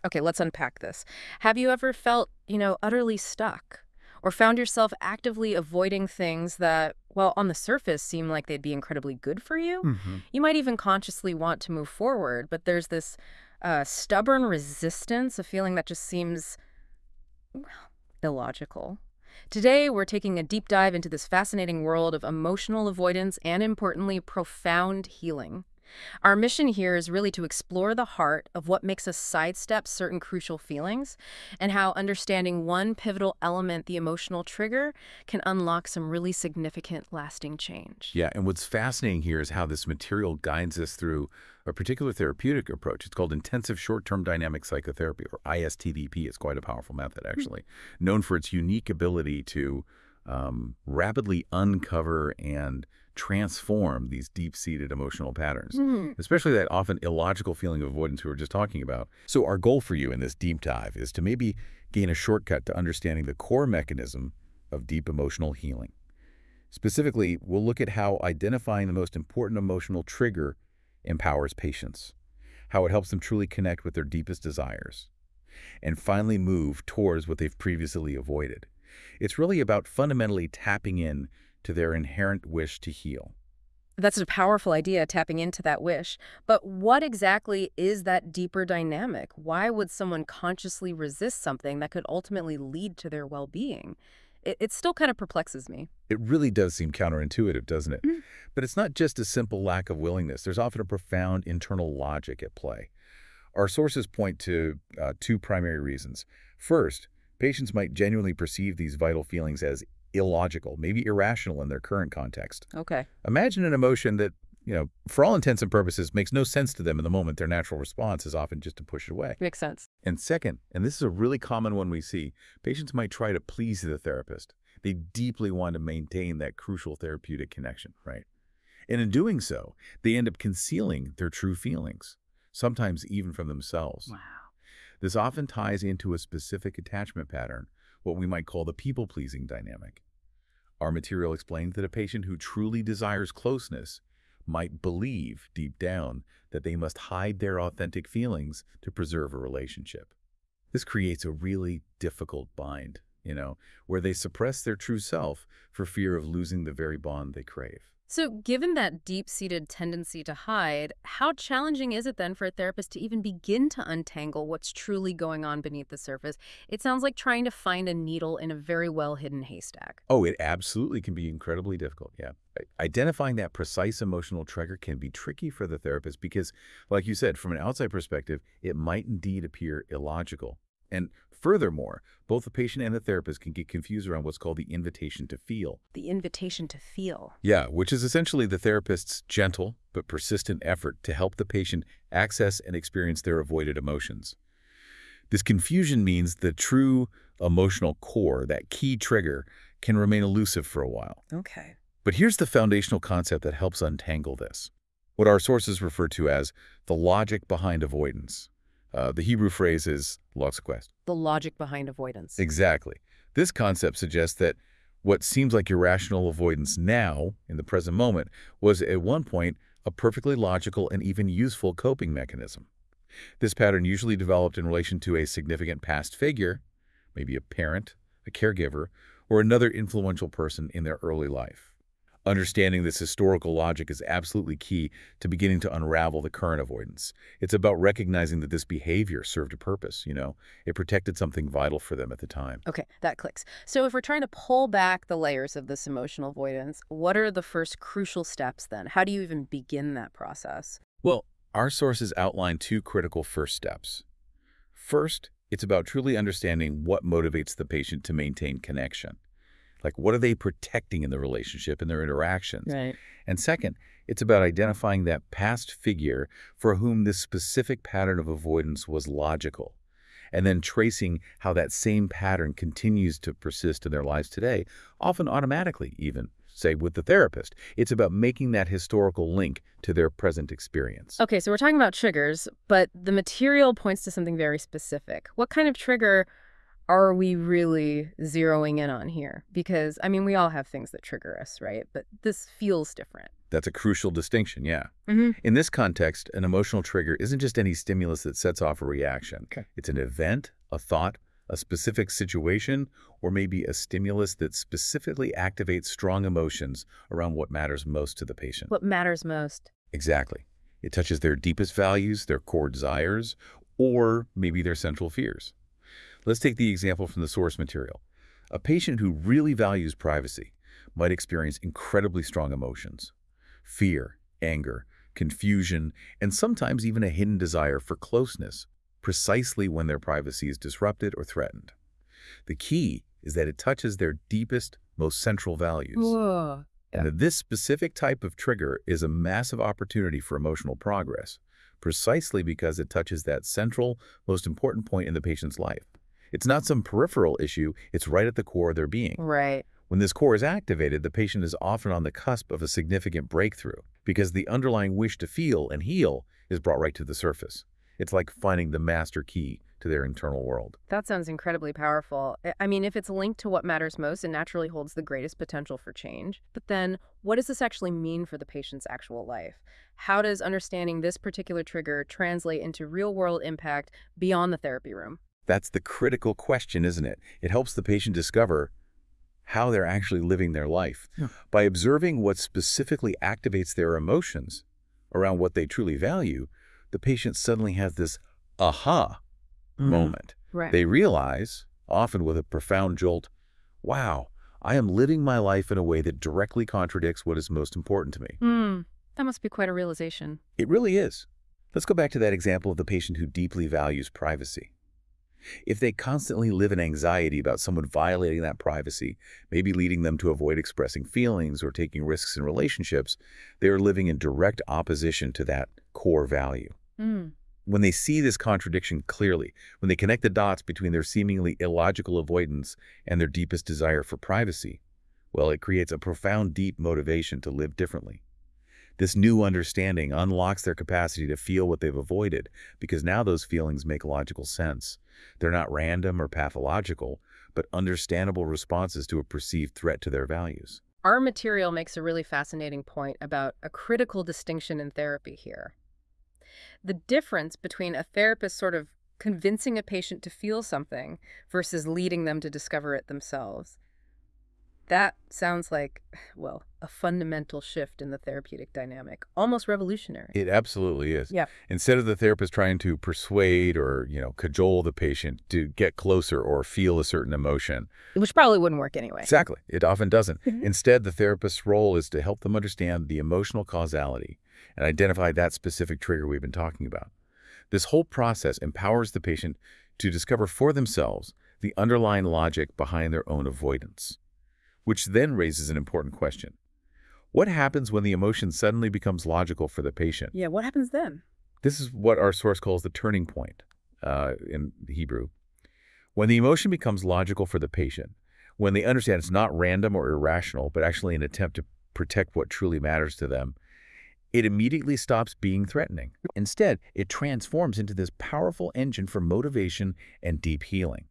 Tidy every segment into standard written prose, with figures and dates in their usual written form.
Okay, let's unpack this. Have you ever felt, utterly stuck? Or found yourself actively avoiding things that, well, on the surface seem like they'd be incredibly good for you? Hmm. You might even consciously want to move forward, but there's this stubborn resistance, a feeling that just seems illogical. Today, we're taking a deep dive into this fascinating world of emotional avoidance and, importantly, profound healing. Our mission here is really to explore the heart of what makes us sidestep certain crucial feelings and how understanding one pivotal element, the emotional trigger, can unlock some really significant lasting change. Yeah, and what's fascinating here is how this material guides us through a particular therapeutic approach. It's called intensive short-term dynamic psychotherapy, or ISTDP. It's quite a powerful method, actually, known for its unique ability to rapidly uncover and transform these deep-seated emotional patterns, Hmm. especially that often illogical feeling of avoidance we were just talking about. So our goal for you in this deep dive is to maybe gain a shortcut to understanding the core mechanism of deep emotional healing. Specifically, we'll look at how identifying the most important emotional trigger empowers patients, how it helps them truly connect with their deepest desires, and finally move towards what they've previously avoided. It's really about fundamentally tapping in to their inherent wish to heal. That's a powerful idea, tapping into that wish. But what exactly is that deeper dynamic? Why would someone consciously resist something that could ultimately lead to their well-being? It still kind of perplexes me. It really does seem counterintuitive, doesn't it? Mm. But it's not just a simple lack of willingness. There's often a profound internal logic at play. Our sources point to two primary reasons. First, patients might genuinely perceive these vital feelings as illogical, maybe irrational in their current context. Okay. Imagine an emotion that, for all intents and purposes, makes no sense to them in the moment. Their natural response is often just to push it away. Makes sense. And second, and this is a really common one we see, patients might try to please the therapist. They deeply want to maintain that crucial therapeutic connection, right? And in doing so, they end up concealing their true feelings, sometimes even from themselves. Wow. This often ties into a specific attachment pattern, what we might call the people-pleasing dynamic. Our material explains that a patient who truly desires closeness might believe deep down that they must hide their authentic feelings to preserve a relationship. This creates a really difficult bind, where they suppress their true self for fear of losing the very bond they crave. So, given that deep-seated tendency to hide, how challenging is it then for a therapist to even begin to untangle what's truly going on beneath the surface? It sounds like trying to find a needle in a very well-hidden haystack. Oh, it absolutely can be incredibly difficult, yeah. Identifying that precise emotional trigger can be tricky for the therapist because, like you said, from an outside perspective, it might indeed appear illogical. And furthermore, both the patient and the therapist can get confused around what's called the invitation to feel. The invitation to feel. Yeah, which is essentially the therapist's gentle but persistent effort to help the patient access and experience their avoided emotions. This confusion means the true emotional core, that key trigger, can remain elusive for a while. Okay. But here's the foundational concept that helps untangle this. What our sources refer to as the logic behind avoidance. The Hebrew phrase is loxquest. The logic behind avoidance. Exactly. This concept suggests that what seems like irrational avoidance now, in the present moment, was at one point a perfectly logical and even useful coping mechanism. This pattern usually developed in relation to a significant past figure, maybe a parent, a caregiver, or another influential person in their early life. Understanding this historical logic is absolutely key to beginning to unravel the current avoidance. It's about recognizing that this behavior served a purpose, It protected something vital for them at the time. Okay, that clicks. So if we're trying to pull back the layers of this emotional avoidance, what are the first crucial steps then? How do you even begin that process? Well, our sources outline two critical first steps. First, it's about truly understanding what motivates the patient to maintain connection. Like, what are they protecting in the relationship and their interactions? Right. And second, it's about identifying that past figure for whom this specific pattern of avoidance was logical, and then tracing how that same pattern continues to persist in their lives today, often automatically even, say, with the therapist. It's about making that historical link to their present experience. Okay, so we're talking about triggers, but the material points to something very specific. What kind of trigger are we really zeroing in on here? Because, we all have things that trigger us, right? But this feels different. That's a crucial distinction, yeah. Hmm. In this context, an emotional trigger isn't just any stimulus that sets off a reaction. Okay. It's an event, a thought, a specific situation, or maybe a stimulus that specifically activates strong emotions around what matters most to the patient. What matters most? Exactly. It touches their deepest values, their core desires, or maybe their central fears. Let's take the example from the source material. A patient who really values privacy might experience incredibly strong emotions: fear, anger, confusion, and sometimes even a hidden desire for closeness, precisely when their privacy is disrupted or threatened. The key is that it touches their deepest, most central values. Whoa. And that this specific type of trigger is a massive opportunity for emotional progress, precisely because it touches that central, most important point in the patient's life. It's not some peripheral issue, it's right at the core of their being. Right. When this core is activated, the patient is often on the cusp of a significant breakthrough because the underlying wish to feel and heal is brought right to the surface. It's like finding the master key to their internal world. That sounds incredibly powerful. I mean, if it's linked to what matters most, it naturally holds the greatest potential for change. But then, what does this actually mean for the patient's actual life? How does understanding this particular trigger translate into real-world impact beyond the therapy room? That's the critical question, isn't it? It helps the patient discover how they're actually living their life. Yeah. By observing what specifically activates their emotions around what they truly value, the patient suddenly has this aha moment. Right. They realize, often with a profound jolt, wow, I am living my life in a way that directly contradicts what is most important to me. That must be quite a realization. It really is. Let's go back to that example of the patient who deeply values privacy. If they constantly live in anxiety about someone violating that privacy, maybe leading them to avoid expressing feelings or taking risks in relationships, they are living in direct opposition to that core value. When they see this contradiction clearly, when they connect the dots between their seemingly illogical avoidance and their deepest desire for privacy, well, it creates a profound, deep motivation to live differently. This new understanding unlocks their capacity to feel what they've avoided, because now those feelings make logical sense. They're not random or pathological, but understandable responses to a perceived threat to their values. Our material makes a really fascinating point about a critical distinction in therapy here. The difference between a therapist sort of convincing a patient to feel something versus leading them to discover it themselves. That sounds like, well, a fundamental shift in the therapeutic dynamic, almost revolutionary. It absolutely is. Yeah. Instead of the therapist trying to persuade or, cajole the patient to get closer or feel a certain emotion. Which probably wouldn't work anyway. Exactly. It often doesn't. Instead, the therapist's role is to help them understand the emotional causality and identify that specific trigger we've been talking about. This whole process empowers the patient to discover for themselves the underlying logic behind their own avoidance, which then raises an important question. What happens when the emotion suddenly becomes logical for the patient? Yeah, what happens then? This is what our source calls the turning point in Hebrew. When the emotion becomes logical for the patient, when they understand it's not random or irrational, but actually an attempt to protect what truly matters to them, it immediately stops being threatening. Instead, it transforms into this powerful engine for motivation and deep healing.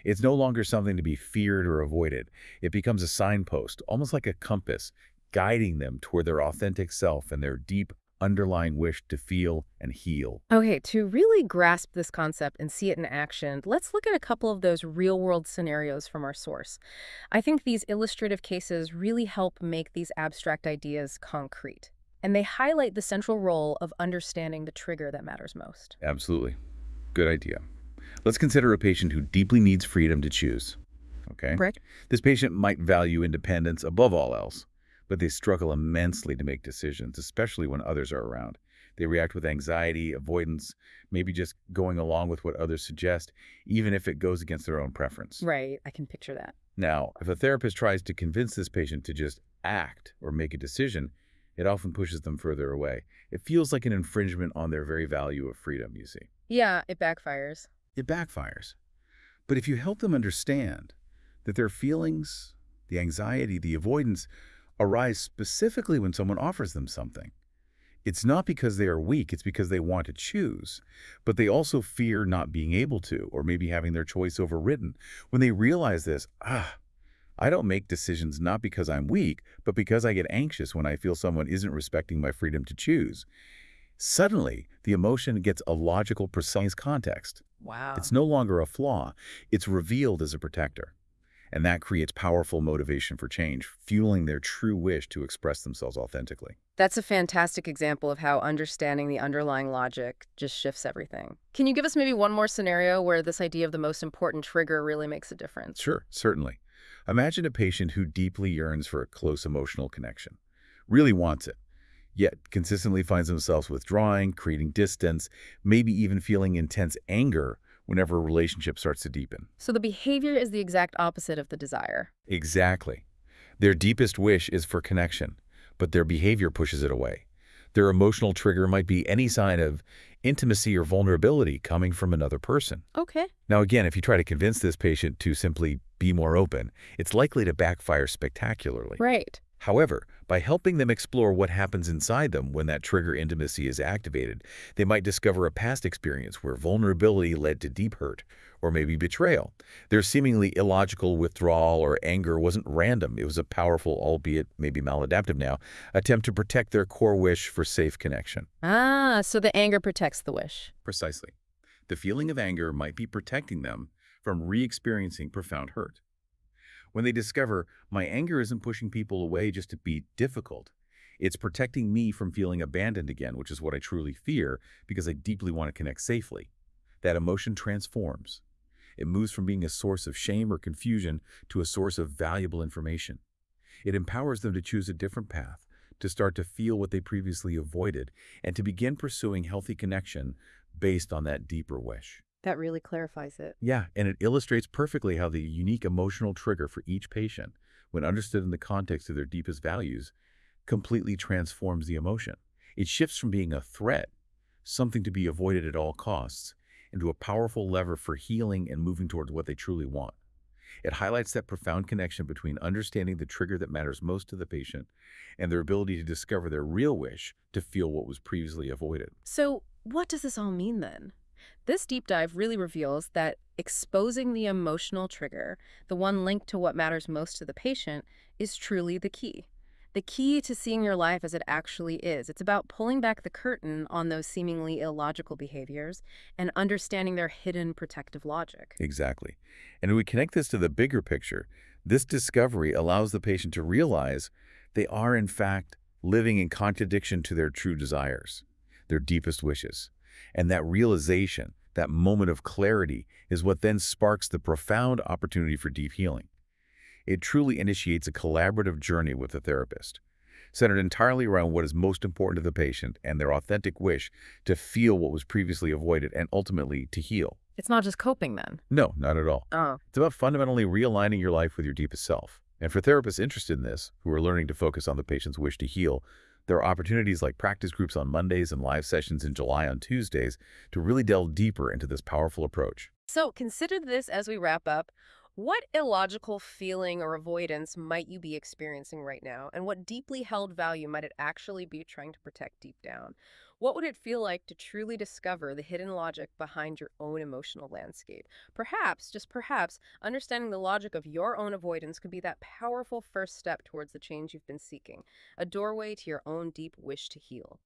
It's no longer something to be feared or avoided. It becomes a signpost, almost like a compass, guiding them toward their authentic self and their deep underlying wish to feel and heal. Okay, to really grasp this concept and see it in action, let's look at a couple of those real-world scenarios from our source. I think these illustrative cases really help make these abstract ideas concrete, and they highlight the central role of understanding the trigger that matters most. Absolutely. Good idea. Let's consider a patient who deeply needs freedom to choose. Okay? Right. This patient might value independence above all else, but they struggle immensely to make decisions, especially when others are around. They react with anxiety, avoidance, maybe just going along with what others suggest, even if it goes against their own preference. Right, I can picture that. Now, if a therapist tries to convince this patient to just act or make a decision, it often pushes them further away. It feels like an infringement on their very value of freedom, you see. Yeah, it backfires. It backfires. But if you help them understand that their feelings, the anxiety, the avoidance, arise specifically when someone offers them something, it's not because they are weak, it's because they want to choose, but they also fear not being able to, or maybe having their choice overridden. When they realize this, I don't make decisions not because I'm weak, but because I get anxious when I feel someone isn't respecting my freedom to choose. Suddenly, the emotion gets a logical, precise context. It's Wow. no longer a flaw. It's revealed as a protector. And that creates powerful motivation for change, fueling their true wish to express themselves authentically. That's a fantastic example of how understanding the underlying logic just shifts everything. Can you give us maybe one more scenario where this idea of the most important trigger really makes a difference? Sure, certainly. Imagine a patient who deeply yearns for a close emotional connection, really wants it, yet consistently finds themselves withdrawing, creating distance, maybe even feeling intense anger whenever a relationship starts to deepen. So the behavior is the exact opposite of the desire. Exactly. Their deepest wish is for connection, but their behavior pushes it away. Their emotional trigger might be any sign of intimacy or vulnerability coming from another person. Okay. Now, again, if you try to convince this patient to simply be more open, it's likely to backfire spectacularly. Right. However, by helping them explore what happens inside them when that trigger intimacy is activated, they might discover a past experience where vulnerability led to deep hurt or maybe betrayal. Their seemingly illogical withdrawal or anger wasn't random. It was a powerful, albeit maybe maladaptive now, attempt to protect their core wish for safe connection. Ah, so the anger protects the wish. Precisely. The feeling of anger might be protecting them from re-experiencing profound hurt. When they discover my anger isn't pushing people away just to be difficult, it's protecting me from feeling abandoned again, which is what I truly fear because I deeply want to connect safely. That emotion transforms. It moves from being a source of shame or confusion to a source of valuable information. It empowers them to choose a different path, to start to feel what they previously avoided, and to begin pursuing healthy connection based on that deeper wish. That really clarifies it. Yeah, and it illustrates perfectly how the unique emotional trigger for each patient, when understood in the context of their deepest values, completely transforms the emotion. It shifts from being a threat, something to be avoided at all costs, into a powerful lever for healing and moving towards what they truly want. It highlights that profound connection between understanding the trigger that matters most to the patient and their ability to discover their real wish to feel what was previously avoided. So what does this all mean then? This deep dive really reveals that exposing the emotional trigger, the one linked to what matters most to the patient, is truly the key. The key to seeing your life as it actually is. It's about pulling back the curtain on those seemingly illogical behaviors and understanding their hidden protective logic. Exactly. And when we connect this to the bigger picture, this discovery allows the patient to realize they are, in fact, living in contradiction to their true desires, their deepest wishes. And that realization, that moment of clarity, is what then sparks the profound opportunity for deep healing. It truly initiates a collaborative journey with the therapist, centered entirely around what is most important to the patient and their authentic wish to feel what was previously avoided and ultimately to heal. It's not just coping then. No, not at all. Oh, It's about fundamentally realigning your life with your deepest self. And for therapists interested in this, who are learning to focus on the patient's wish to heal, there are opportunities like practice groups on Mondays and live sessions in July on Tuesdays to really delve deeper into this powerful approach. so consider this as we wrap up. What illogical feeling or avoidance might you be experiencing right now? And what deeply held value might it actually be trying to protect deep down? What would it feel like to truly discover the hidden logic behind your own emotional landscape? Perhaps, just perhaps, understanding the logic of your own avoidance could be that powerful first step towards the change you've been seeking, a doorway to your own deep wish to heal.